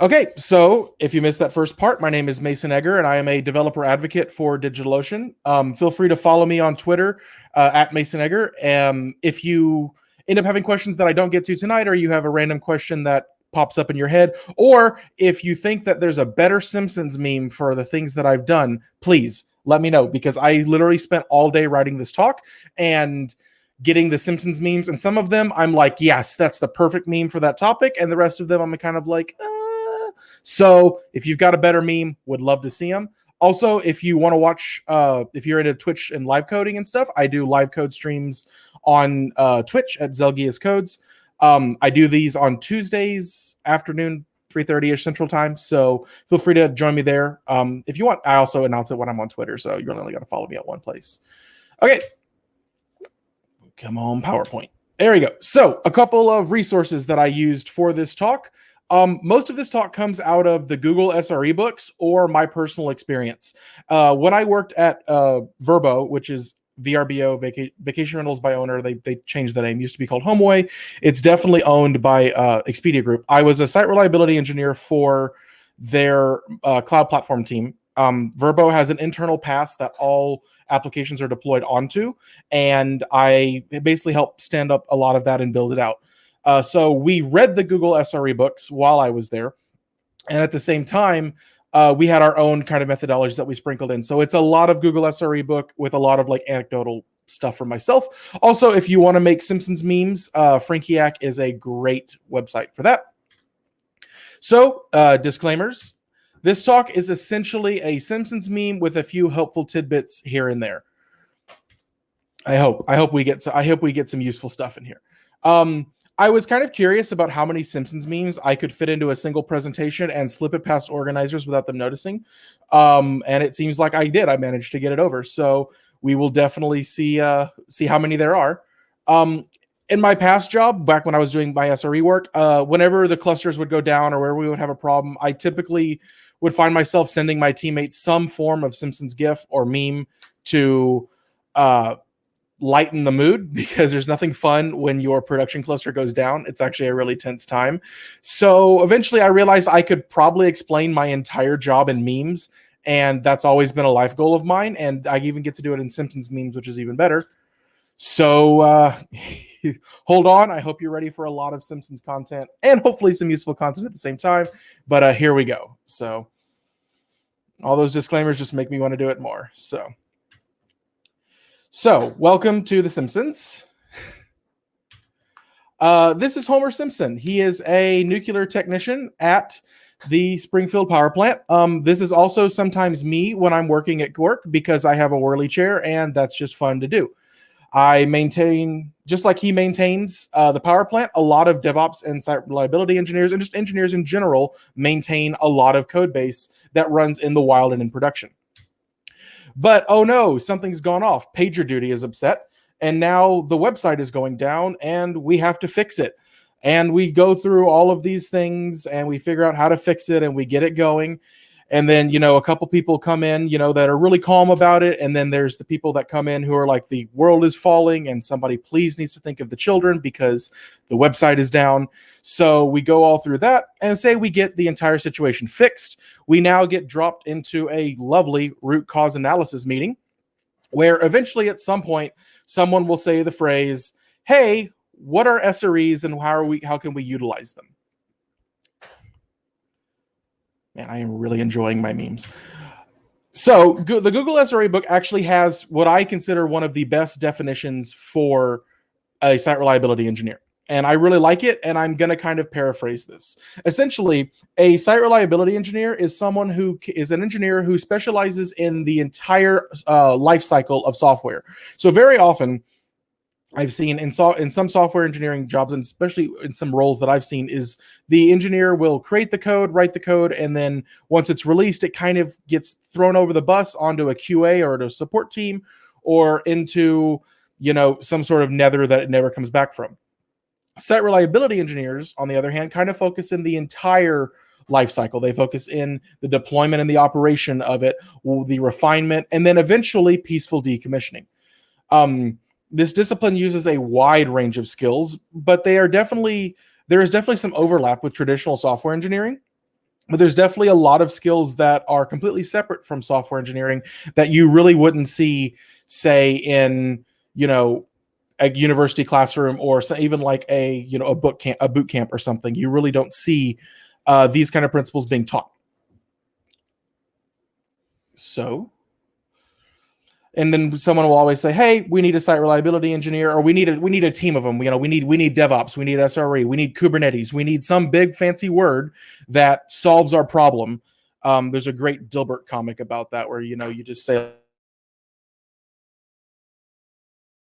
Okay, so if you missed that first part, my name is Mason Egger, and I am a developer advocate for DigitalOcean. Feel free to follow me on Twitter at Mason Egger. If you end up having questions that I don't get to tonight, or you have a random question that pops up in your head, or if you think that there's a better Simpsons meme for the things that I've done, please let me know, because I literally spent all day writing this talk and getting the Simpsons memes, and some of them I'm like, yes, that's the perfect meme for that topic, and the rest of them I'm kind of like, So if you've got a better meme, would love to see them. Also, if you want to watch, if you're into Twitch and live coding and stuff, I do live code streams on Twitch at SLD'OHs Codes. I do these on Tuesdays afternoon, 3:30ish Central Time. So feel free to join me there. If you want, I also announce it when I'm on Twitter. So you're only got to follow me at one place. Okay. Come on, PowerPoint. There we go. So a couple of resources that I used for this talk. Most of this talk comes out of the Google SRE books or my personal experience. When I worked at Verbo, which is VRBO, Vacation Rentals by Owner, they changed the name. It used to be called HomeAway. It's definitely owned by Expedia Group. I was a site reliability engineer for their cloud platform team. Verbo has an internal pass that all applications are deployed onto, and I basically helped stand up a lot of that and build it out. So we read the Google SRE books while I was there, and at the same time, we had our own kind of methodology that we sprinkled in. So it's a lot of Google SRE book with a lot of like anecdotal stuff from myself. Also, if you want to make Simpsons memes, Frankiac is a great website for that. So disclaimers. This talk is essentially a Simpsons meme with a few helpful tidbits here and there. I hope we get some useful stuff in here. I was kind of curious about how many Simpsons memes I could fit into a single presentation and slip it past organizers without them noticing. And it seems like I did. I managed to get it over. So we will definitely see how many there are. In my past job, back when I was doing my SRE work, whenever the clusters would go down or where we would have a problem, I typically would find myself sending my teammates some form of Simpsons GIF or meme to lighten the mood, because there's nothing fun when your production cluster goes down. It's actually a really tense time. So eventually I realized I could probably explain my entire job in memes, and that's always been a life goal of mine, and I even get to do it in Simpsons memes, which is even better. So hold on. I hope you're ready for a lot of Simpsons content and hopefully some useful content at the same time. But here we go. So all those disclaimers just make me want to do it more. So welcome to The Simpsons. This is Homer Simpson. He is a nuclear technician at the Springfield power plant. This is also sometimes me when I'm working at work, because I have a whirly chair and that's just fun to do. I maintain, just like he maintains the power plant, a lot of DevOps and site reliability engineers and just engineers in general maintain a lot of code base that runs in the wild and in production. But oh no, something's gone off. PagerDuty is upset, and now the website is going down and we have to fix it. And we go through all of these things and we figure out how to fix it and we get it going. And then, a couple people come in, that are really calm about it. And then there's the people that come in who are like, the world is falling and somebody please needs to think of the children because the website is down. So we go all through that and say we get the entire situation fixed. We now get dropped into a lovely root cause analysis meeting where eventually at some point, someone will say the phrase, hey, what are SREs and how can we utilize them? Man, I am really enjoying my memes. So the Google SRE book actually has what I consider one of the best definitions for a site reliability engineer. And I really like it, and I'm going to kind of paraphrase this. Essentially, a site reliability engineer is someone who is an engineer who specializes in the entire life cycle of software. So very often, I've seen in some software engineering jobs, and especially in some roles that I've seen, is the engineer will create the code, write the code, and then once it's released, it kind of gets thrown over the bus onto a QA or to a support team or into, some sort of nether that it never comes back from. Site reliability engineers, on the other hand, kind of focus in the entire life cycle. They focus in the deployment and the operation of it, the refinement, and then eventually peaceful decommissioning. This discipline uses a wide range of skills, but there is definitely some overlap with traditional software engineering. But there's definitely a lot of skills that are completely separate from software engineering that you really wouldn't see, say, in, you know, a university classroom, or even like a, you know, a boot camp or something. You really don't see these kind of principles being taught. So, and then someone will always say, "Hey, we need a site reliability engineer, or we need a team of them. You know, we need DevOps, we need SRE, we need Kubernetes, we need some big fancy word that solves our problem." There's a great Dilbert comic about that, where, you know, you just say,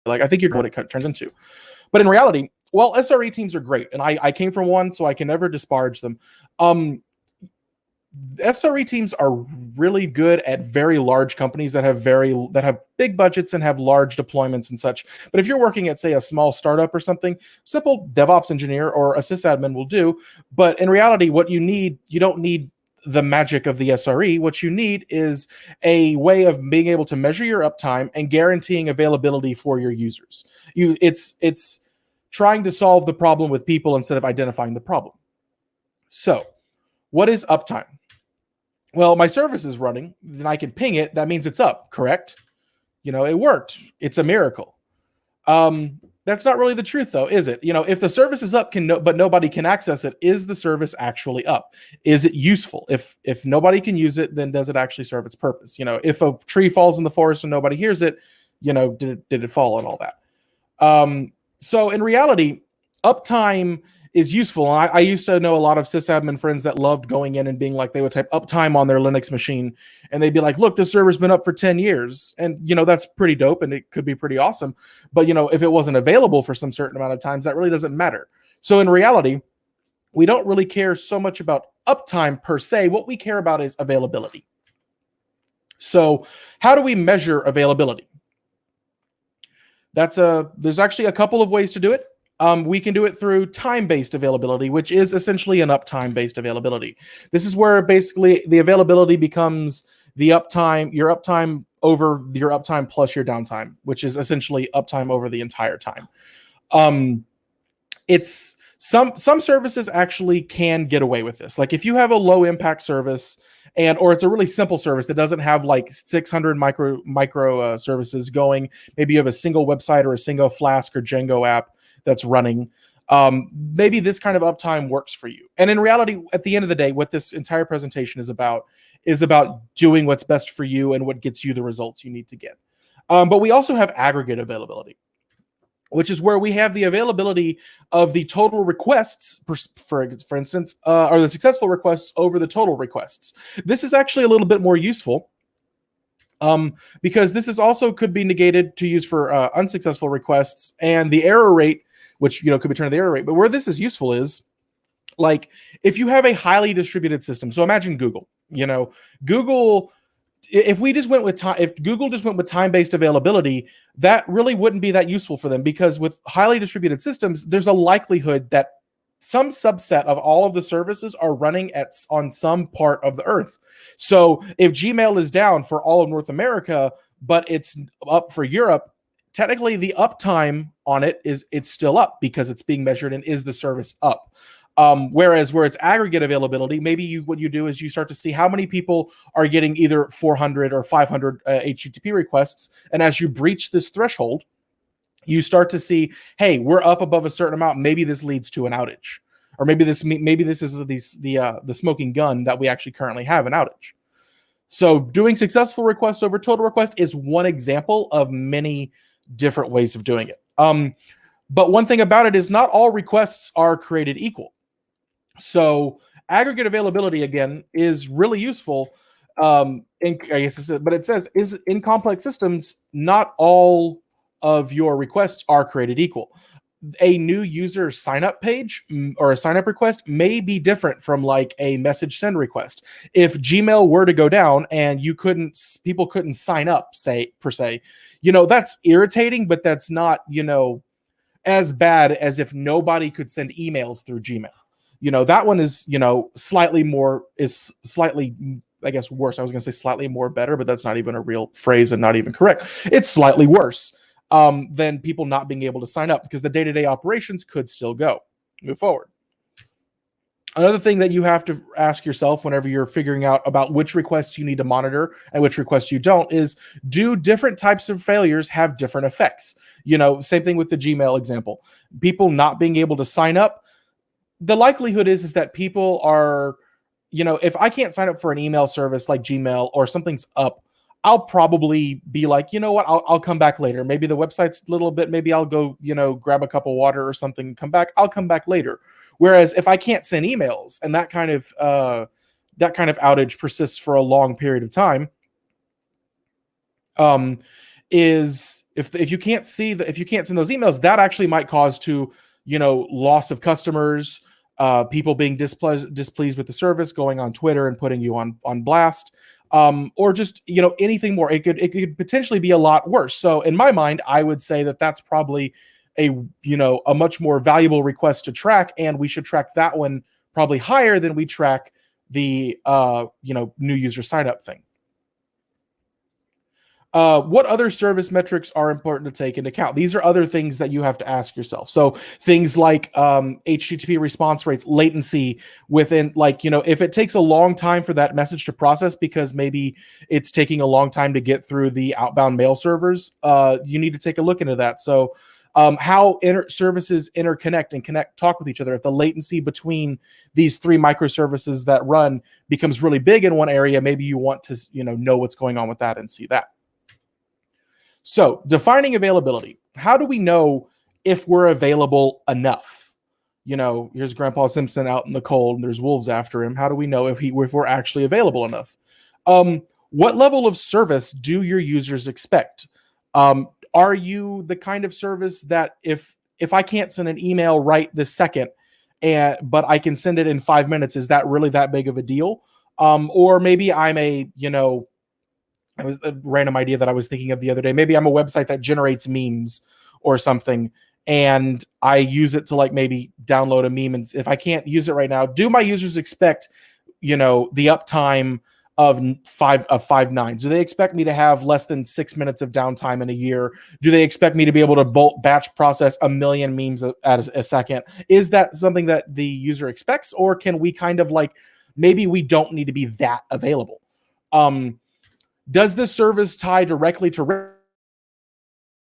like, I think you're what it turns into. But in reality, well, SRE teams are great, and I came from one, so I can never disparage them. SRE teams are really good at very large companies that have big budgets and have large deployments and such. But if you're working at, say, a small startup or something, simple DevOps engineer or a sysadmin will do. But in reality, what you don't need the magic of the SRE. What you need is a way of being able to measure your uptime and guaranteeing availability for your users. It's trying to solve the problem with people instead of identifying the problem. So, what is uptime? Well, my service is running, then I can ping it. That means it's up, correct? You know, it worked. It's a miracle. That's not really the truth, though, is it? You know, if the service is up, but nobody can access it, is the service actually up? Is it useful? If nobody can use it, then does it actually serve its purpose? You know, if a tree falls in the forest and nobody hears it, you know, did it fall and all that? So in reality, uptime is useful. And I used to know a lot of sysadmin friends that loved going in and being like, they would type uptime on their Linux machine, and they'd be like, look, this server's been up for 10 years. And, you know, that's pretty dope, and it could be pretty awesome. But, you know, if it wasn't available for some certain amount of times, that really doesn't matter. So in reality, we don't really care so much about uptime per se. What we care about is availability. So how do we measure availability? There's actually a couple of ways to do it. We can do it through time-based availability, which is essentially an uptime-based availability. This is where basically the availability becomes your uptime over your uptime plus your downtime, which is essentially uptime over the entire time. It's some services actually can get away with this. Like if you have a low-impact service, or it's a really simple service that doesn't have like 600 micro services going. Maybe you have a single website or a single Flask or Django app that's running. Maybe this kind of uptime works for you. And in reality, at the end of the day, what this entire presentation is about doing what's best for you and what gets you the results you need to get. But we also have aggregate availability, which is where we have the availability of the total requests, for instance, or the successful requests over the total requests. This is actually a little bit more useful because this is also could be negated to use for unsuccessful requests, and the error rate, which, you know, could be turned to the error rate. But where this is useful is, like, if you have a highly distributed system. So imagine Google. You know, Google. If Google just went with time-based availability, that really wouldn't be that useful for them, because with highly distributed systems, there's a likelihood that some subset of all of the services are running on some part of the earth. So if Gmail is down for all of North America, but it's up for Europe, technically the uptime on it's still up because it's being measured, and is the service up? Whereas where it's aggregate availability, maybe what you do is you start to see how many people are getting either 400 or 500 HTTP requests, and as you breach this threshold, you start to see, hey, we're up above a certain amount. Maybe this leads to an outage, or maybe this is the smoking gun that we actually currently have an outage. So doing successful requests over total request is one example of many different ways of doing it. But one thing about it is not all requests are created equal. So aggregate availability, again, is really useful. But it says in complex systems, not all of your requests are created equal. A new user sign-up page or a sign-up request may be different from like a message send request. If Gmail were to go down and people couldn't sign up, per se, you know, that's irritating, but that's not, you know, as bad as if nobody could send emails through Gmail. You know, that one is, you know, slightly, I guess, worse. I was going to say slightly more better, but that's not even a real phrase and not even correct. It's slightly worse than people not being able to sign up, because the day-to-day operations could still move forward. Another thing that you have to ask yourself whenever you're figuring out about which requests you need to monitor and which requests you don't is, do different types of failures have different effects? Same thing with the Gmail example. People not being able to sign up, the likelihood is that people are, if I can't sign up for an email service like Gmail or something's up, I'll probably be like, you know what, I'll come back later. Maybe the website's a little bit, maybe I'll go, grab a cup of water or something and come back. I'll come back later. Whereas if I can't send emails and that kind of outage persists for a long period of time, is if you can't send those emails, that actually might cause to, loss of customers, people being displeased with the service, going on Twitter and putting you on blast, or just anything more. It could potentially be a lot worse. So in my mind, I would say that that's probably a much more valuable request to track, and we should track that one probably higher than we track the new user sign up thing. What other service metrics are important to take into account? These are other things that you have to ask yourself. So things like HTTP response rates, latency within, if it takes a long time for that message to process because maybe it's taking a long time to get through the outbound mail servers, you need to take a look into that. So how services interconnect and talk with each other. If the latency between these three microservices that run becomes really big in one area, maybe you want to know what's going on with that and see that. So defining availability. How do we know if we're available enough? Here's Grandpa Simpson out in the cold and there's wolves after him. How do we know if we're actually available enough? What level of service do your users expect? Are you the kind of service that if I can't send an email right this second, but I can send it in 5 minutes, is that really that big of a deal? Or maybe I'm it was a random idea that I was thinking of the other day. Maybe I'm a website that generates memes or something, and I use it to maybe download a meme. And if I can't use it right now, do my users expect, the uptime of 5 nines? Do they expect me to have less than 6 minutes of downtime in a year? Do they expect me to be able to batch process 1 million memes at a second? Is that something that the user expects, or can we kind of maybe we don't need to be that available? Does this service tie directly to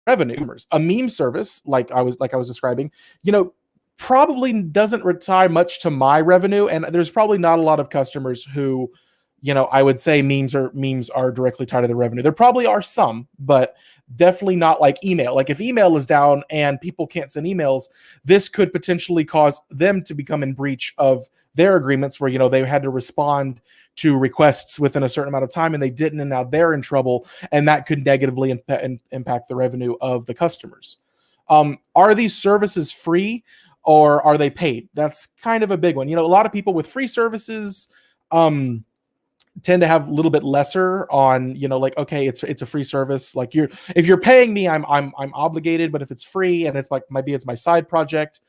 revenue? A meme service, like I was describing, probably doesn't tie much to my revenue, and there's probably not a lot of customers who, I would say memes are directly tied to the revenue. There probably are some, but definitely not like email. If email is down and people can't send emails, this could potentially cause them to become in breach of their agreements where, they had to respond to requests within a certain amount of time and they didn't, and now they're in trouble, and that could negatively impact the revenue of the customers. Are these services free or are they paid? That's kind of a big one. A lot of people with free services tend to have a little bit lesser on, okay, it's a free service. If you're paying me, I'm obligated, but if it's free and it's maybe it's my side project,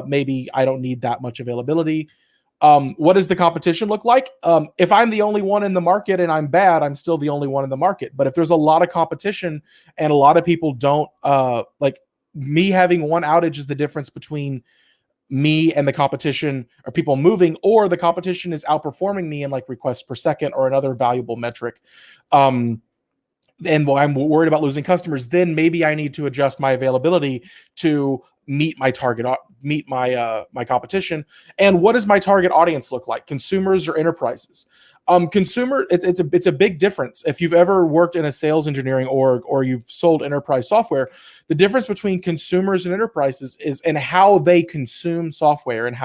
maybe I don't need that much availability. What does the competition look like? If I'm the only one in the market and I'm bad, I'm still the only one in the market. But if there's a lot of competition and a lot of people don't, me having one outage is the difference between me and the competition, or people moving, or the competition is outperforming me in requests per second or another valuable metric. And while I'm worried about losing customers, then maybe I need to adjust my availability to meet my target, meet my competition. And what does my target audience look like? Consumers or enterprises? Consumer, it's a big difference. If you've ever worked in a sales engineering org or you've sold enterprise software, the difference between consumers and enterprises is in how they consume software and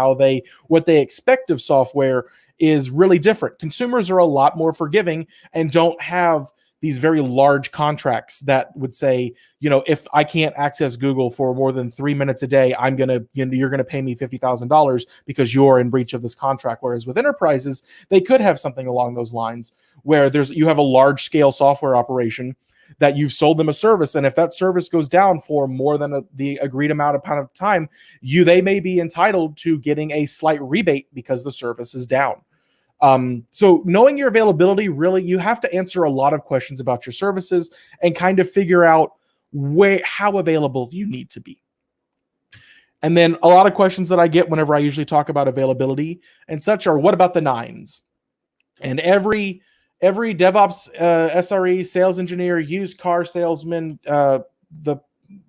what they expect of software is really different. Consumers are a lot more forgiving and don't have these very large contracts that would say, if I can't access Google for more than 3 minutes a day, you're gonna pay me $50,000 because you're in breach of this contract. Whereas with enterprises, they could have something along those lines where you have a large scale software operation that you've sold them a service, and if that service goes down for more than the agreed amount of time, they may be entitled to getting a slight rebate because the service is down. So knowing your availability, really, you have to answer a lot of questions about your services and kind of figure out how available do you need to be. And then a lot of questions that I get whenever I usually talk about availability and such are, what about the nines? And every DevOps, SRE, sales engineer, used car salesman, the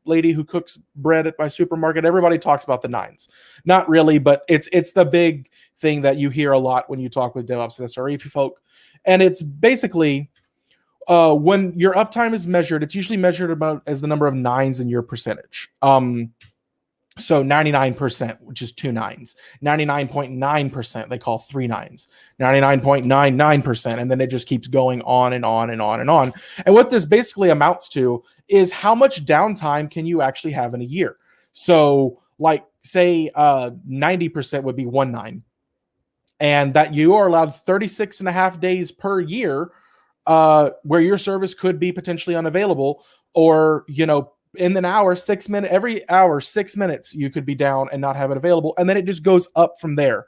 lady who cooks bread at my supermarket, everybody talks about the nines. Not really, but it's the big thing that you hear a lot when you talk with DevOps and SRE folk. And it's basically when your uptime is measured, it's usually measured about as the number of nines in your percentage. So 99%, which is 2 nines, 99.9%, they call 3 nines, 99.99%, and then it just keeps going on and on and on and on. And what this basically amounts to is how much downtime can you actually have in a year. So like say 90% would be 1 9, and that you are allowed 36 and a half days per year where your service could be potentially unavailable, or, you know, in an hour, 6 minutes, every hour, 6 minutes, you could be down and not have it available. And then it just goes up from there.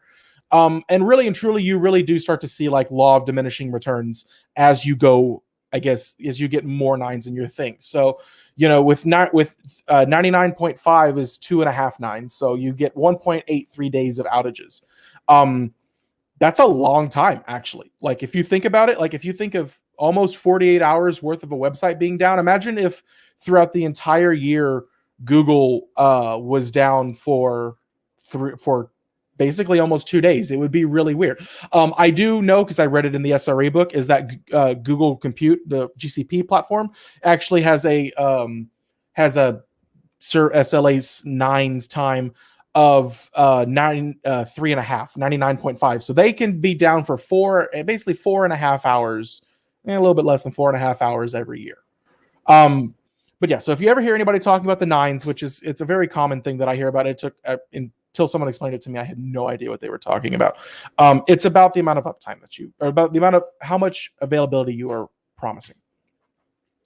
And really and truly, you really do start to see like law of diminishing returns as you go, I guess, as you get more nines in your thing. So, you know, with 99.5 is 2.5 nines. So you get 1.83 days of outages. That's a long time, actually. Like if you think about it, like if you think of almost 48 hours worth of a website being down, imagine if throughout the entire year, Google was down for basically almost 2 days. It would be really weird. I do know, because I read it in the SRE book, is that Google Compute, the GCP platform, actually has a SLAs nines time of 99.5. So they can be down for basically 4.5 hours, and a little bit less than 4.5 hours every year. But yeah, so if you ever hear anybody talking about the nines, which it's a very common thing that I hear about, it took until someone explained it to me, I had no idea what they were talking about. It's about the amount of uptime or about the amount of how much availability you are promising.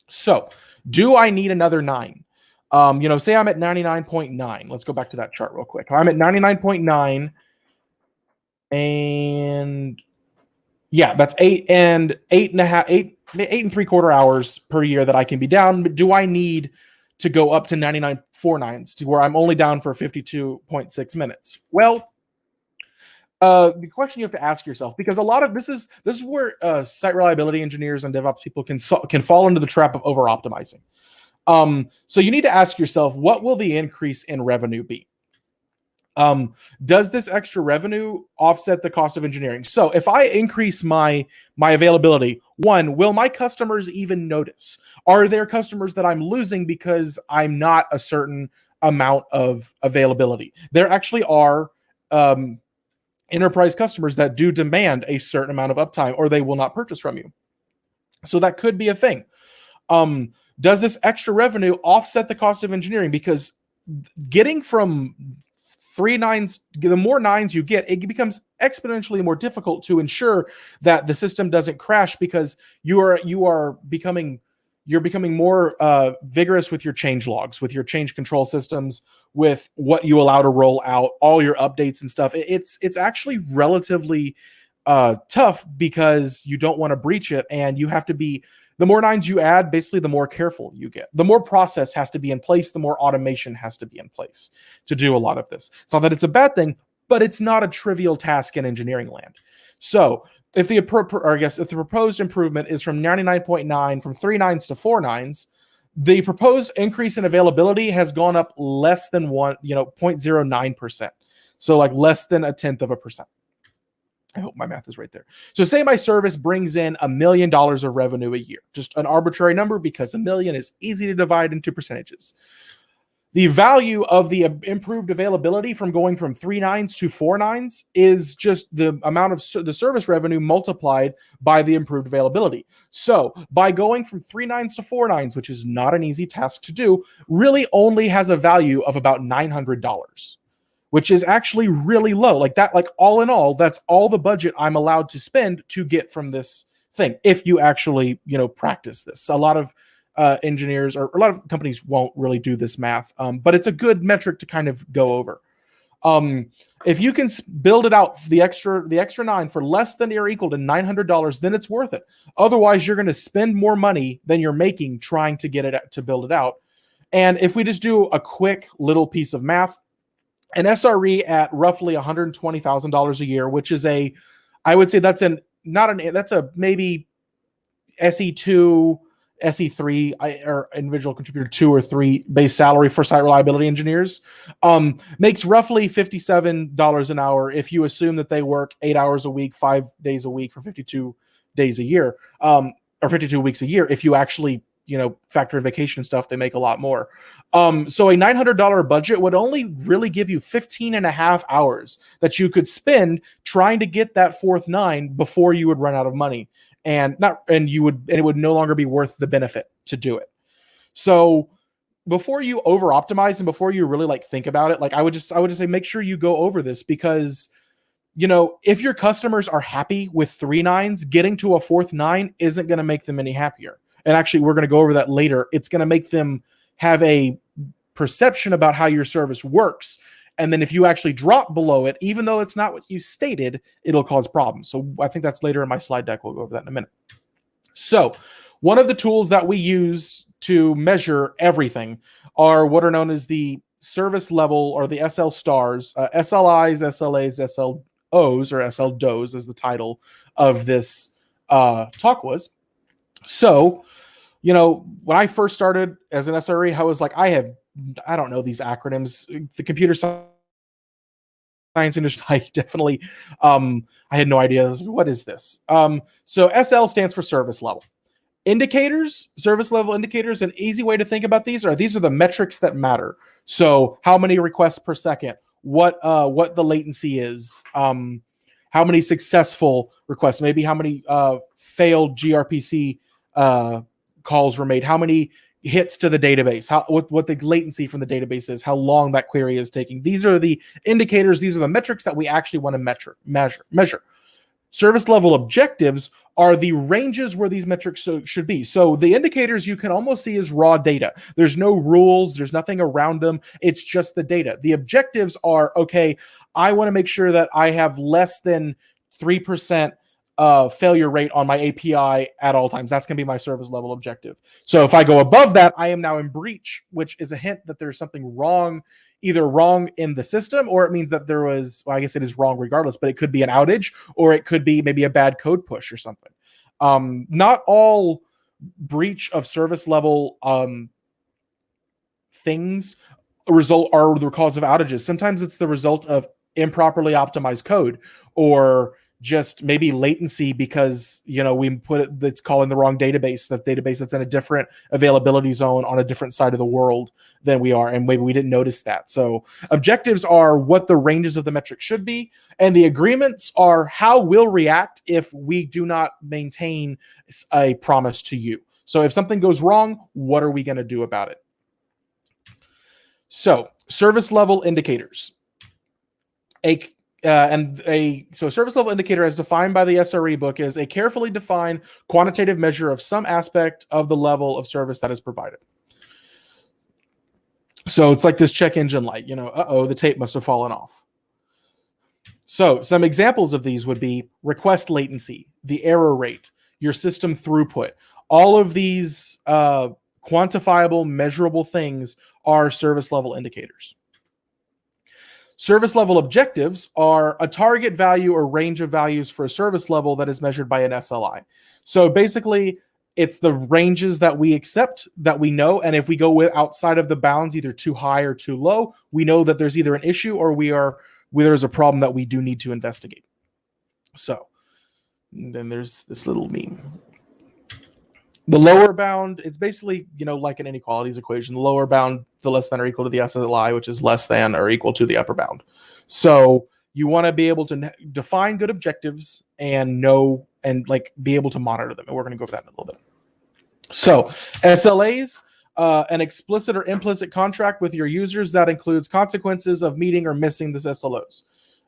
So do I need another 9? You know, say I'm at 99.9. Let's go back to that chart real quick. I'm at 99.9, and yeah, that's 8.75 hours per year that I can be down. But do I need to go up to 99.4 nines to where I'm only down for 52.6 minutes? Well, the question you have to ask yourself, because a lot of this is where site reliability engineers and DevOps people can fall into the trap of over optimizing. So you need to ask yourself, what will the increase in revenue be? Does this extra revenue offset the cost of engineering? So if I increase my availability, one, will my customers even notice? Are there customers that I'm losing because I'm not a certain amount of availability? There actually are enterprise customers that do demand a certain amount of uptime, or they will not purchase from you. So that could be a thing. Does this extra revenue offset the cost of engineering? Because getting from 3 nines, the more nines you get, it becomes exponentially more difficult to ensure that the system doesn't crash, because you're becoming more vigorous with your change logs, with your change control systems, with what you allow to roll out, all your updates and stuff. It's actually relatively tough, because you don't want to breach it, and you have to be. The more nines you add, basically, the more careful you get. The more process has to be in place, the more automation has to be in place to do a lot of this. It's not that it's a bad thing, but it's not a trivial task in engineering land. So if the proposed improvement is from 99.9, from 3 nines to 4 nines, the proposed increase in availability has gone up less than 0.09%. So like less than 0.1%. I hope my math is right there. So say my service brings in $1 million of revenue a year, just an arbitrary number, because $1 million is easy to divide into percentages. The value of the improved availability from going from 3 nines to 4 nines is just the amount of the service revenue multiplied by the improved availability. So by going from 3 nines to 4 nines, which is not an easy task to do, really only has a value of about $900. Which is actually really low. Like that, like all in all, that's all the budget I'm allowed to spend to get from this thing. If you actually, practice this. A lot of engineers or a lot of companies won't really do this math, but it's a good metric to kind of go over. If you can build it out, the extra 9 for less than or equal to $900, then it's worth it. Otherwise, you're going to spend more money than you're making trying to get it to build it out. And if we just do a quick little piece of math, An SRE at roughly $120,000 a year, which is I would say that's that's a maybe SE2, SE3, or individual contributor 2 or 3 base salary for site reliability engineers, makes roughly $57 an hour if you assume that they work 8 hours a week, 5 days a week for 52 days a year, or 52 weeks a year. If you actually, factor in vacation stuff, they make a lot more. So a $900 budget would only really give you 15 and a half hours that you could spend trying to get that fourth 9 before you would run out of money. And it would no longer be worth the benefit to do it. So before you over optimize and before you really think about it, I would just say make sure you go over this, because if your customers are happy with 3 9s, getting to a fourth 9 isn't going to make them any happier. And actually, we're going to go over that later. It's going to make them have a perception about how your service works. And then if you actually drop below it, even though it's not what you stated, it'll cause problems. So I think that's later in my slide deck. We'll go over that in a minute. So one of the tools that we use to measure everything are what are known as the service level, or the SL stars, SLIs, SLAs, SLOs, or SLD'OHs is the title of this talk was. So, when I first started as an SRE, I was like, I don't know these acronyms. The computer science industry, I definitely, I had no idea. What is this? So SL stands for service level. Indicators, service level indicators, an easy way to think about these are the metrics that matter. So how many requests per second, what the latency is, how many successful requests, maybe how many failed gRPC calls were made, how many hits to the database, what the latency from the database is, how long that query is taking. These are the indicators. These are the metrics that we actually want to measure. Service level objectives are the ranges where these metrics should be. So the indicators you can almost see as raw data. There's no rules. There's nothing around them. It's just the data. The objectives are, okay, I want to make sure that I have less than 3% failure rate on my API at all times. That's going to be my service level objective. So if I go above that, I am now in breach, which is a hint that there's something wrong, either wrong in the system, or it means that there was, well, I guess it is wrong regardless, but it could be an outage, or it could be maybe a bad code push or something. Not all breach of service level things are the cause of outages. Sometimes it's the result of improperly optimized code, or just maybe latency because, we put it, that's calling the wrong database, that database that's in a different availability zone on a different side of the world than we are. And maybe we didn't notice that. So objectives are what the ranges of the metric should be. And the agreements are how we'll react if we do not maintain a promise to you. So if something goes wrong, what are we going to do about it? So service level indicators. So service level indicator, as defined by the SRE book, is a carefully defined quantitative measure of some aspect of the level of service that is provided. So it's like this check engine light, the tape must have fallen off. So some examples of these would be request latency, the error rate, your system throughput. All of these quantifiable, measurable things are service level indicators. Service level objectives are a target value or range of values for a service level that is measured by an SLI. So basically, it's the ranges that we accept, that we know, and if we go outside of the bounds, either too high or too low, we know that there's either an issue or there's a problem that we do need to investigate. So then there's this little meme. The lower bound, it's basically, like an inequalities equation. The lower bound, the less than or equal to the SLI, which is less than or equal to the upper bound. So you want to be able to define good objectives and know and be able to monitor them. And we're going to go over that in a little bit. So SLAs, an explicit or implicit contract with your users that includes consequences of meeting or missing this SLOs.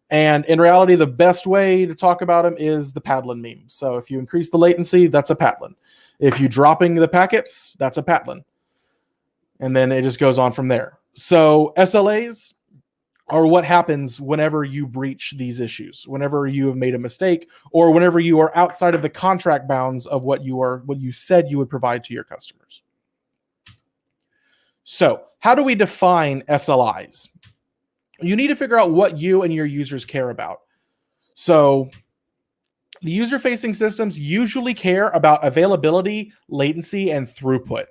And in reality, the best way to talk about them is the Padlin meme. So if you increase the latency, that's a Padlin. If you're dropping the packets, that's a Padlin. And then it just goes on from there. So SLAs are what happens whenever you breach these issues, whenever you have made a mistake, or whenever you are outside of the contract bounds of what you said you would provide to your customers. So how do we define SLIs? You need to figure out what you and your users care about. So the user-facing systems usually care about availability, latency, and throughput.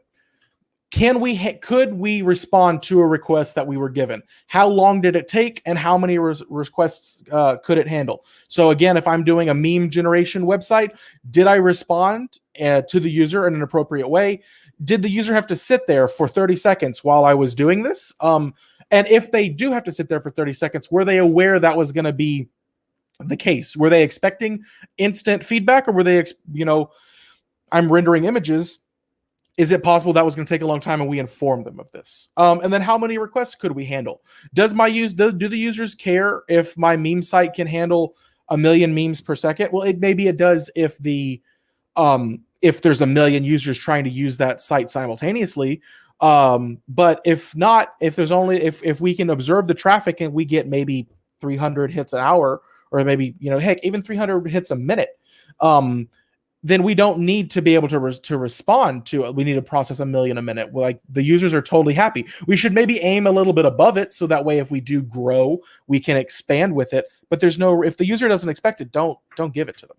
Could we respond to a request that we were given? How long did it take, and how many requests could it handle? So again, if I'm doing a meme generation website, did I respond to the user in an appropriate way? Did the user have to sit there for 30 seconds while I was doing this? And if they do have to sit there for 30 seconds, were they aware that was going to be the case? Were they expecting instant feedback, or were they, I'm rendering images. Is it possible that was going to take a long time and we informed them of this? And then how many requests could we handle? Do the users care if my meme site can handle 1 million memes per second? Well, maybe it does if there's 1 million users trying to use that site simultaneously. But if not, if we can observe the traffic and we get maybe 300 hits an hour, or maybe, heck, even 300 hits a minute, then we don't need to be able to respond to it. We need to process 1 million a minute. Like, the users are totally happy. We should maybe aim a little bit above it, so that way if we do grow, we can expand with it. But if the user doesn't expect it, don't give it to them.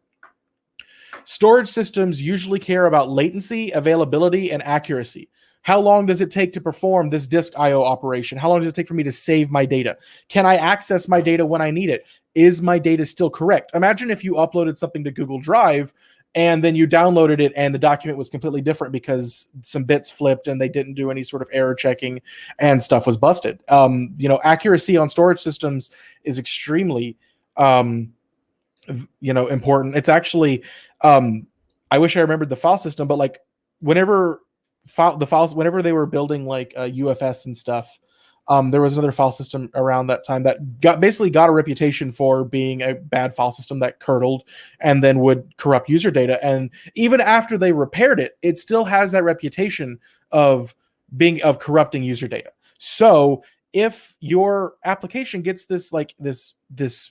Storage systems usually care about latency, availability, and accuracy. How long does it take to perform this disk I/O operation? How long does it take for me to save my data? Can I access my data when I need it? Is my data still correct? Imagine if you uploaded something to Google Drive and then you downloaded it and the document was completely different because some bits flipped and they didn't do any sort of error checking and stuff was busted. Accuracy on storage systems is extremely, important. It's actually, I wish I remembered the file system, but like whenever they were building like UFS and stuff, there was another file system around that time that got a reputation for being a bad file system that curdled and then would corrupt user data. And even after they repaired it, it still has that reputation of corrupting user data. So if your application gets this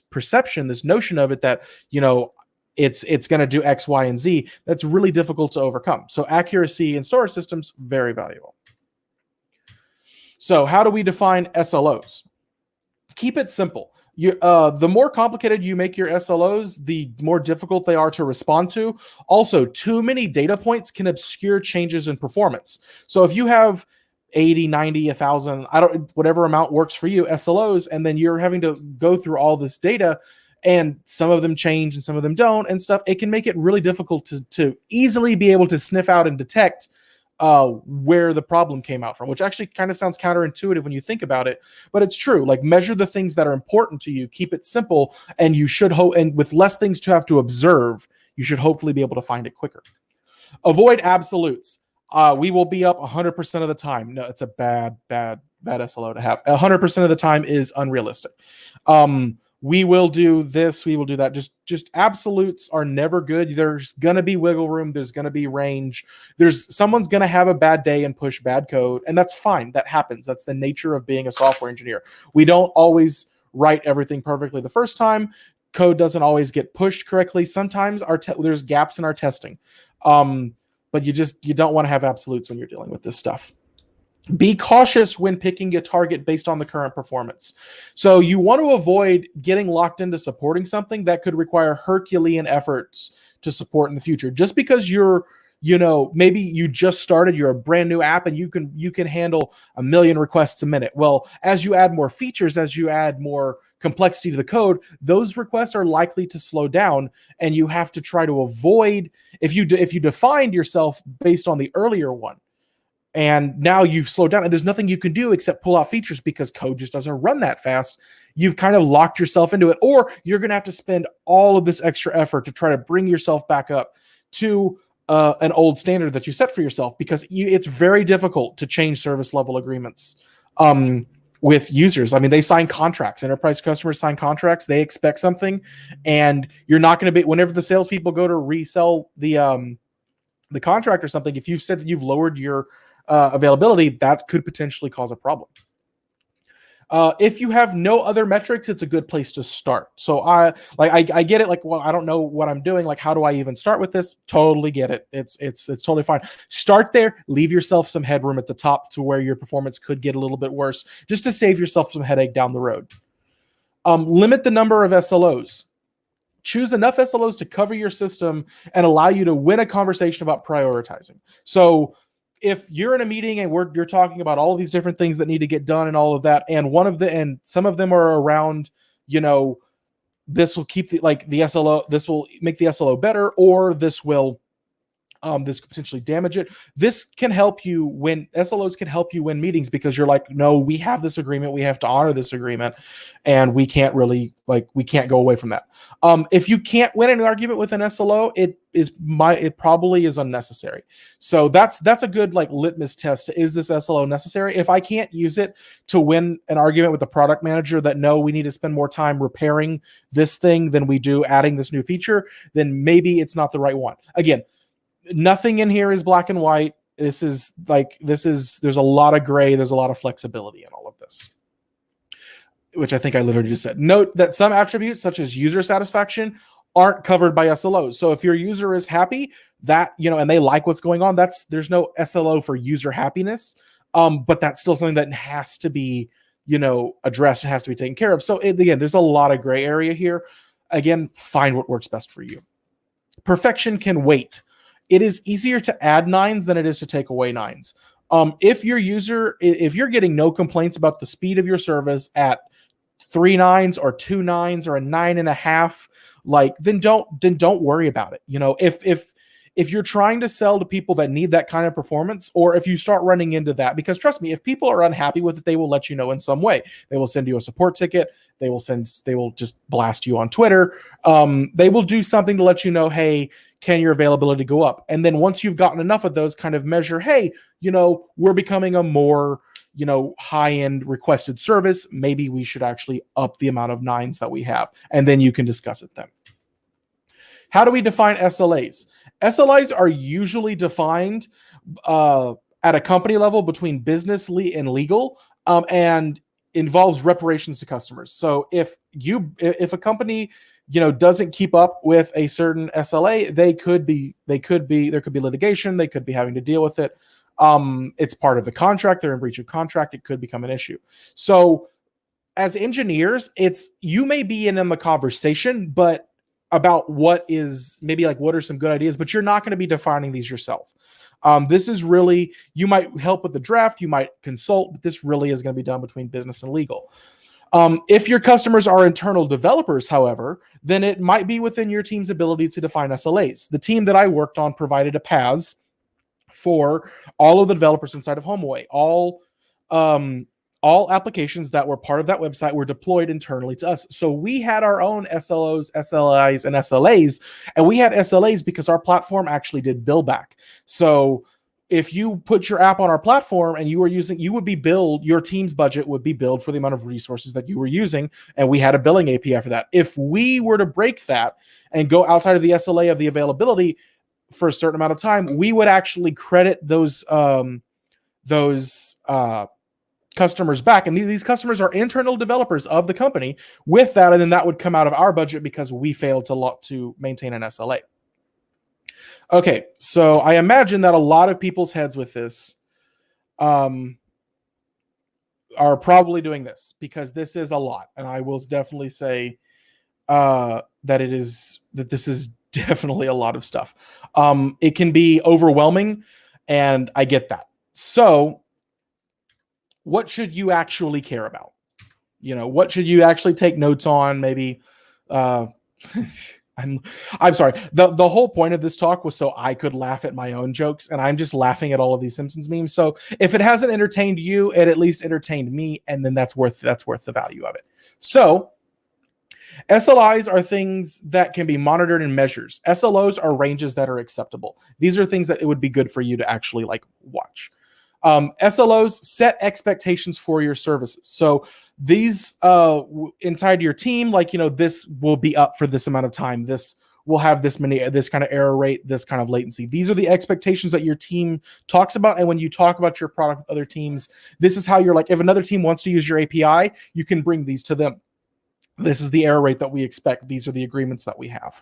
perception, this notion of it that, it's going to do X, Y, and Z, that's really difficult to overcome. So accuracy in storage systems, very valuable. So how do we define SLOs? Keep it simple. The more complicated you make your SLOs, the more difficult they are to respond to. Also, too many data points can obscure changes in performance. So if you have 80, 90, 1,000, whatever amount works for you, SLOs, and then you're having to go through all this data, and some of them change and some of them don't and stuff, it can make it really difficult to easily be able to sniff out and detect where the problem came out from, which actually kind of sounds counterintuitive when you think about it, but it's true. Like, measure the things that are important to you, keep it simple, and you should and with less things to have to observe, you should hopefully be able to find it quicker. Avoid absolutes. We will be up 100% of the time. No, it's a bad SLO to have. 100% of the time is unrealistic. We will do this, we will do that. Just absolutes are never good. There's gonna be wiggle room, there's gonna be range. Someone's gonna have a bad day and push bad code, and that's fine. That happens. That's the nature of being a software engineer. We don't always write everything perfectly the first time. Code doesn't always get pushed correctly. Sometimes there's gaps in our testing. But you don't want to have absolutes when you're dealing with this stuff. Be cautious when picking a target based on the current performance. So you want to avoid getting locked into supporting something that could require Herculean efforts to support in the future. Just because you're, maybe you just started, you're a brand new app and you can handle 1 million requests a minute. Well, as you add more features, as you add more complexity to the code, those requests are likely to slow down, and you have to try to avoid, if you defined yourself based on the earlier one, and now you've slowed down and there's nothing you can do except pull out features because code just doesn't run that fast, you've kind of locked yourself into it, or you're going to have to spend all of this extra effort to try to bring yourself back up to an old standard that you set for yourself, because it's very difficult to change service level agreements with users. I mean, they sign contracts. Enterprise customers sign contracts. They expect something, and you're not going to be, whenever the salespeople go to resell the contract or something, if you've said that you've lowered your availability, that could potentially cause a problem. If you have no other metrics, it's a good place to start. So I get it. Like, well, I don't know what I'm doing. Like, how do I even start with this? Totally get it. It's totally fine. Start there. Leave yourself some headroom at the top to where your performance could get a little bit worse, just to save yourself some headache down the road. Limit the number of SLOs. Choose enough SLOs to cover your system and allow you to win a conversation about prioritizing. So if you're in a meeting and you're talking about all of these different things that need to get done and all of that, and some of them are around, this will keep the SLO, this will make the SLO better, or this will this could potentially damage it. This can help you win. SLOs can help you win meetings because you're like, no, we have this agreement. We have to honor this agreement, and we can't really we can't go away from that. If you can't win an argument with an SLO, it probably is unnecessary. So that's a good litmus test. Is this SLO necessary? If I can't use it to win an argument with the product manager that no, we need to spend more time repairing this thing than we do adding this new feature, then maybe it's not the right one. Again, nothing in here is black and white. There's a lot of gray. There's a lot of flexibility in all of this, which I think I literally just said. Note that some attributes, such as user satisfaction, aren't covered by SLOs. So if your user is happy, and they like what's going on, there's no SLO for user happiness. But that's still something that has to be, addressed and has to be taken care of. So again, there's a lot of gray area here. Again, find what works best for you. Perfection can wait. It is easier to add 9s than it is to take away 9s. If you're getting no complaints about the speed of your service at 3 9s or 2 9s or a 9.5, then don't worry about it. If you're trying to sell to people that need that kind of performance, or if you start running into that, because trust me, if people are unhappy with it, they will let you know in some way. They will send you a support ticket. They will just blast you on Twitter. They will do something to let you know, hey, can your availability go up? And then once you've gotten enough of those, kind of measure, hey, we're becoming a more, high-end requested service. Maybe we should actually up the amount of 9s that we have. And then you can discuss it then. How do we define SLAs? SLIs are usually defined at a company level between business and legal, and involves reparations to customers. So if a company doesn't keep up with a certain SLA, there could be litigation. They could be having to deal with it. It's part of the contract. They're in breach of contract. It could become an issue. So as engineers, you may be in the conversation, but about what are some good ideas, but you're not going to be defining these yourself. This is really, you might help with the draft, you might consult, but this really is going to be done between business and legal. If your customers are internal developers, however, then it might be within your team's ability to define SLAs. The team that I worked on provided a PAS for all of the developers inside of HomeAway. All applications that were part of that website were deployed internally to us. So we had our own SLOs, SLIs, and SLAs, and we had SLAs because our platform actually did bill back. So if you put your app on our platform and your team's budget would be billed for the amount of resources that you were using, and we had a billing API for that. If we were to break that and go outside of the SLA of the availability for a certain amount of time, we would actually credit those customers back, and these customers are internal developers of the company with that, and then that would come out of our budget because we failed to maintain an SLA. Okay, so I imagine that a lot of people's heads with this are probably doing this because this is a lot, and I will definitely say that this is definitely a lot of stuff. It can be overwhelming, and I get that. So what should you actually care about? What should you actually take notes on? Maybe I'm sorry. The whole point of this talk was so I could laugh at my own jokes, and I'm just laughing at all of these Simpsons memes. So if it hasn't entertained you, it at least entertained me, and then that's worth the value of it. So SLIs are things that can be monitored and measures. SLOs are ranges that are acceptable. These are things that it would be good for you to actually watch. SLOs set expectations for your services. So these inside your team, this will be up for this amount of time. This will have this kind of error rate, this kind of latency. These are the expectations that your team talks about. And when you talk about your product with other teams, this is how you're if another team wants to use your API, you can bring these to them. This is the error rate that we expect. These are the agreements that we have.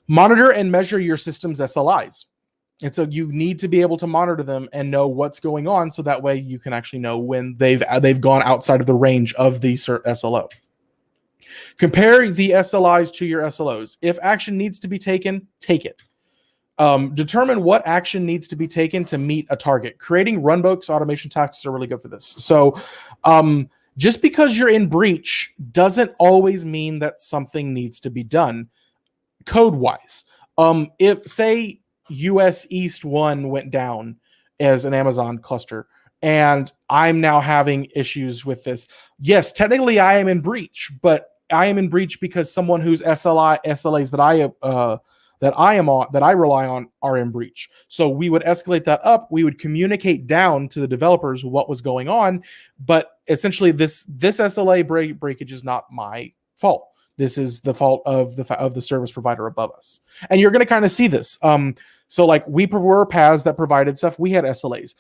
Monitor and measure your system's SLIs. And so you need to be able to monitor them and know what's going on, so that way you can actually know when they've gone outside of the range of the SLO. Compare the SLIs to your SLOs. If action needs to be taken, take it. Determine what action needs to be taken to meet a target. Creating runbooks, automation tasks are really good for this. So just because you're in breach doesn't always mean that something needs to be done code-wise. If, say, US East 1 went down as an Amazon cluster, and I'm now having issues with this, yes, technically I am in breach, but I am in breach because someone whose SLAs that I rely on are in breach. So we would escalate that up. We would communicate down to the developers what was going on, but essentially this SLA breakage is not my fault. This is the fault of the service provider above us, and you're going to kind of see this. So like we were paths that provided stuff. We had SLAs.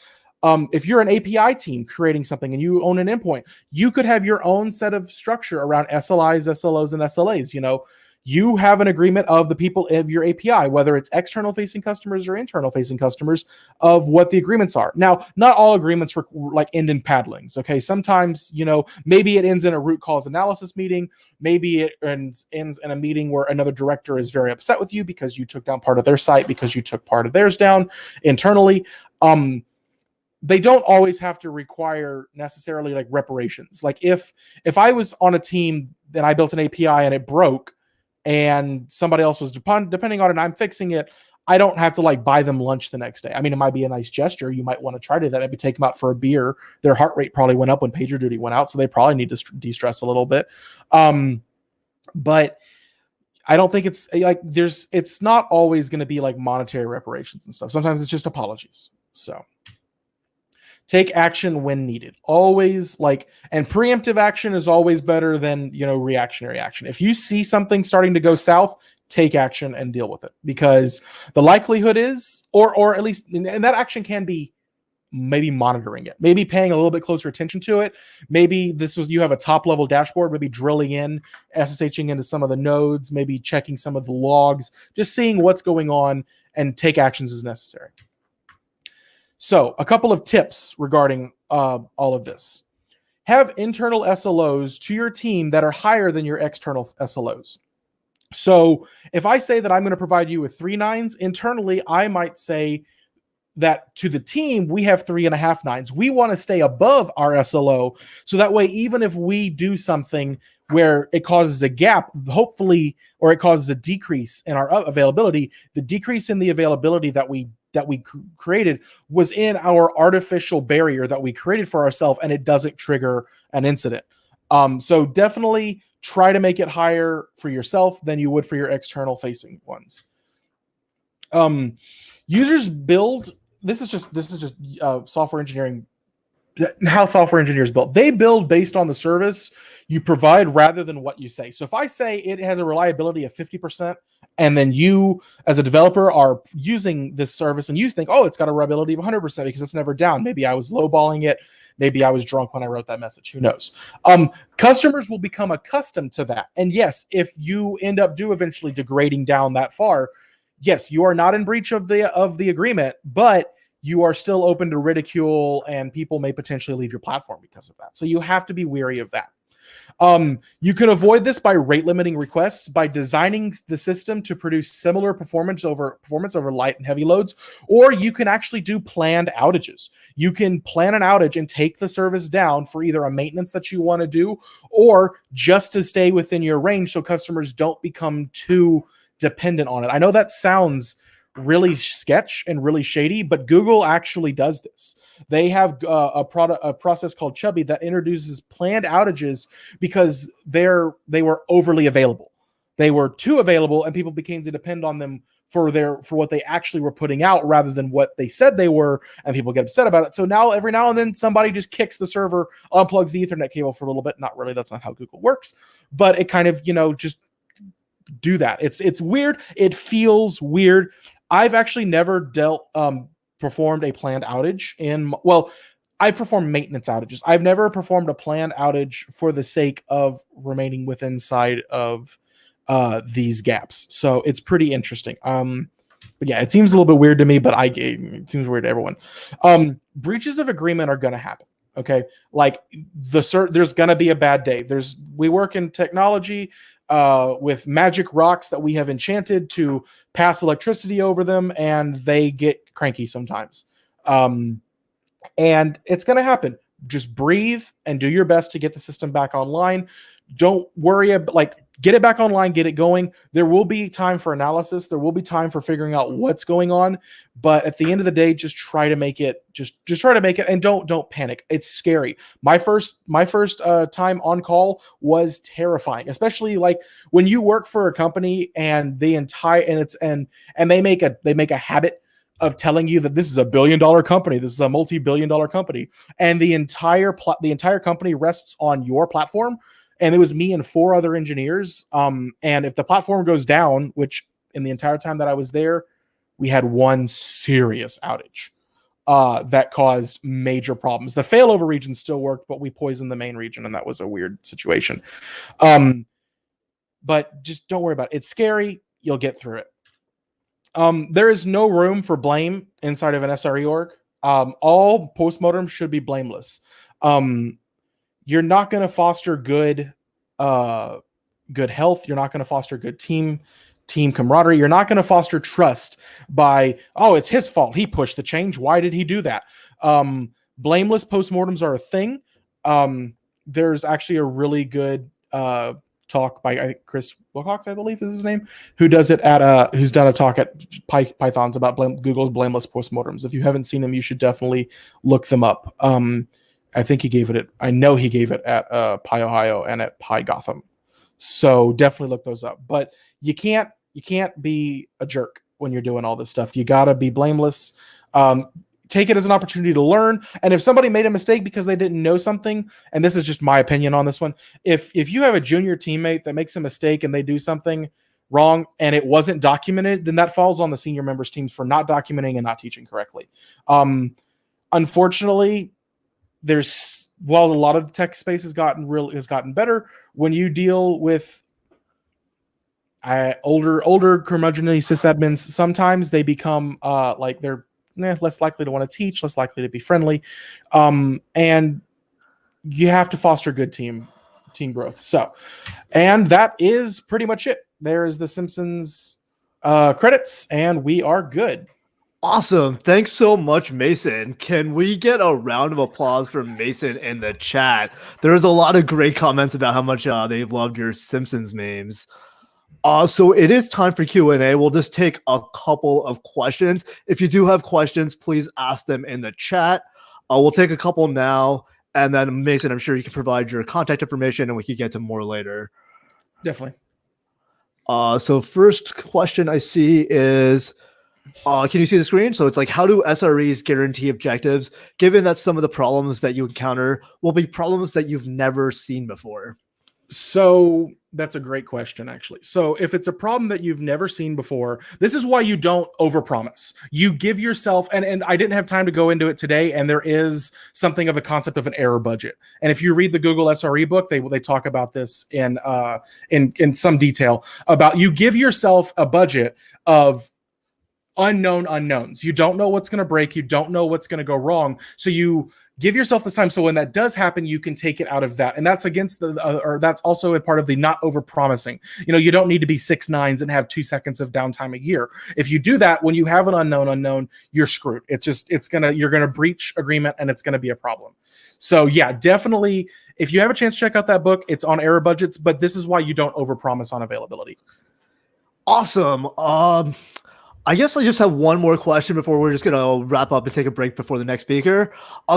If you're an API team creating something and you own an endpoint, you could have your own set of structure around SLIs, SLOs, and SLAs. You have an agreement of the people of your API, whether it's external facing customers or internal facing customers, of what the agreements are. Now, not all agreements like end in paddlings. Okay. Sometimes, maybe it ends in a root cause analysis meeting. Maybe it ends in a meeting where another director is very upset with you because you took down part of their site, because you took part of theirs down internally. They don't always have to require necessarily like reparations. Like if I was on a team that I built an API and it broke, and somebody else was depending on it and I'm fixing it, I don't have to like buy them lunch the next day. I mean, it might be a nice gesture. You might want to try to do that. Maybe take them out for a beer. Their heart rate probably went up when PagerDuty went out, so they probably need to de-stress a little bit. But I don't think it's like it's not always going to be like monetary reparations and stuff. Sometimes it's just apologies. So take action when needed. Always and preemptive action is always better than, reactionary action. If you see something starting to go south, take action and deal with it, because the likelihood is, or at least, and that action can be maybe monitoring it, maybe paying a little bit closer attention to it. Maybe you have a top level dashboard, maybe drilling in, SSHing into some of the nodes, maybe checking some of the logs, just seeing what's going on, and take actions as necessary. So a couple of tips regarding all of this. Have internal SLOs to your team that are higher than your external SLOs. So if I say that I'm going to provide you with 3 nines, internally, I might say that to the team, we have 3.5 nines. We want to stay above our SLO. So that way, even if we do something where it causes a gap, hopefully, or it causes a decrease in our availability, the decrease in the availability that we created was in our artificial barrier that we created for ourselves, and it doesn't trigger an incident. So definitely try to make it higher for yourself than you would for your external facing ones. Users build. This is just software engineering. How software engineers build. They build based on the service you provide rather than what you say. So if I say it has a reliability of 50%, and then you as a developer are using this service and you think, oh, it's got a reliability of 100% because it's never down. Maybe I was lowballing it. Maybe I was drunk when I wrote that message. Who knows? Customers will become accustomed to that. And yes, if you end up eventually degrading down that far, yes, you are not in breach of the agreement, but you are still open to ridicule, and people may potentially leave your platform because of that. So you have to be wary of that. You can avoid this by rate limiting requests, by designing the system to produce similar performance over light and heavy loads, or you can actually do planned outages. You can plan an outage and take the service down for either a maintenance that you want to do, or just to stay within your range so customers don't become too dependent on it. I know that sounds really sketch and really shady, but Google actually does this. They have a process called Chubby that introduces planned outages because they were overly available. They were too available, and people became to depend on them for what they actually were putting out rather than what they said they were, and people get upset about it. So now every now and then somebody just kicks the server, unplugs the Ethernet cable for a little bit. Not really, that's not how Google works, but it kind of, just do that. It's weird. It feels weird. I've actually never performed a planned outage I perform maintenance outages. I've never performed a planned outage for the sake of remaining within inside of these gaps. So it's pretty interesting. But yeah, it seems a little bit weird to me, but it seems weird to everyone. Breaches of agreement are going to happen. Okay, like there's going to be a bad day. We work in technology with magic rocks that we have enchanted to pass electricity over them, and they get cranky sometimes. And it's going to happen. Just breathe and do your best to get the system back online. Don't worry about get it back online, get it going. There will be time for analysis. There will be time for figuring out what's going on. But at the end of the day, just try to make it. Just try to make it, and don't panic. It's scary. My first time on call was terrifying, especially like when you work for a company and they make a habit of telling you that this is a $1 billion company, this is a multi-billion dollar company, and the entire company rests on your platform. And it was me and 4 other engineers. And if the platform goes down, which in the entire time that I was there, we had one serious outage that caused major problems. The failover region still worked, but we poisoned the main region, and that was a weird situation. But just don't worry about it. It's scary. You'll get through it. There is no room for blame inside of an SRE org. All postmortems should be blameless. You're not going to foster good health. You're not going to foster good team camaraderie. You're not going to foster trust by, oh, it's his fault. He pushed the change. Why did he do that? Blameless postmortems are a thing. There's actually a really good talk by Chris Wilcox, I believe is his name, who does it at who's done a talk at Pythons about Google's blameless postmortems. If you haven't seen them, you should definitely look them up. I think he gave it at PyOhio and at PyGotham. So definitely look those up. But you can't be a jerk when you're doing all this stuff. You got to be blameless. Take it as an opportunity to learn. And if somebody made a mistake because they didn't know something, and this is just my opinion on this one, if you have a junior teammate that makes a mistake and they do something wrong and it wasn't documented, then that falls on the senior members teams for not documenting and not teaching correctly. Unfortunately, while a lot of the tech space has gotten better, when you deal with older curmudgeonly sysadmins, sometimes they become like they're less likely to want to teach, less likely to be friendly, and you have to foster good team growth. So, and that is pretty much it. There is the Simpsons credits, and we are good. Awesome. Thanks so much, Mason. Can we get a round of applause for Mason in the chat? There's a lot of great comments about how much they loved your Simpsons memes. So it is time for Q&A. We'll just take a couple of questions. If you do have questions, please ask them in the chat. We'll take a couple now, and then Mason, I'm sure you can provide your contact information, and we can get to more later. Definitely. So first question I see is, can you see the screen? So it's like, how do SREs guarantee objectives, given that some of the problems that you encounter will be problems that you've never seen before? So that's a great question, actually. So if it's a problem that you've never seen before, this is why you don't overpromise. You give yourself, and I didn't have time to go into it today, and there is something of the concept of an error budget. And if you read the Google SRE book, they talk about this in some detail about you give yourself a budget of unknown unknowns. You don't know what's going to break. You don't know what's going to go wrong. So you give yourself this time. So when that does happen, you can take it out of that. And that's against or that's also a part of the not over promising. You don't need to be 6 nines and have 2 seconds of downtime a year. If you do that, when you have an unknown, you're screwed. You're going to breach agreement, and it's going to be a problem. So yeah, definitely. If you have a chance, check out that book. It's on error budgets, but this is why you don't over promise on availability. Awesome. I guess I just have one more question before we're just going to wrap up and take a break before the next speaker.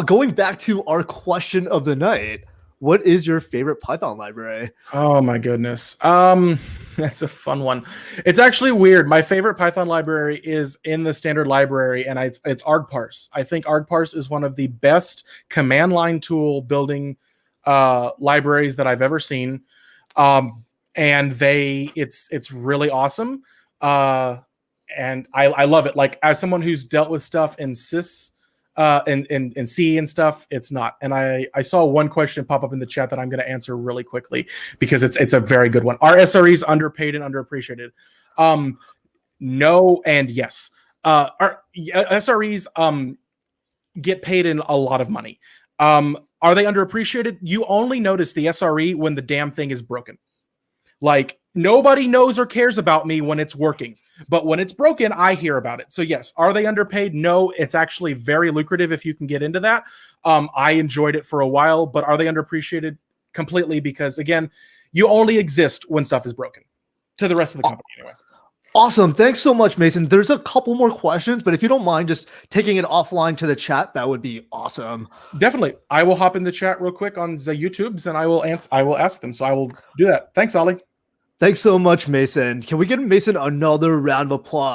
Going back to our question of the night, what is your favorite Python library? Oh my goodness. That's a fun one. It's actually weird. My favorite Python library is in the standard library, and it's argparse. I think argparse is one of the best command line tool building libraries that I've ever seen. And it's really awesome. And I love it. Like, as someone who's dealt with stuff in sys and C and stuff, it's not. And I saw one question pop up in the chat that I'm going to answer really quickly because it's a very good one. Are SREs underpaid and underappreciated? No and yes. SREs get paid in a lot of money. Are they underappreciated? You only notice the SRE when the damn thing is broken. Like, nobody knows or cares about me when it's working, but when it's broken, I hear about it. So yes, are they underpaid? No, it's actually very lucrative if you can get into that. I enjoyed it for a while, but are they underappreciated? Completely, because again, you only exist when stuff is broken to the rest of the company anyway. Awesome. Thanks so much, Mason. There's a couple more questions, but if you don't mind just taking it offline to the chat, that would be awesome. Definitely. I will hop in the chat real quick on the YouTubes and I will ask them. So I will do that. Thanks, Ollie. Thanks so much, Mason. Can we give Mason another round of applause?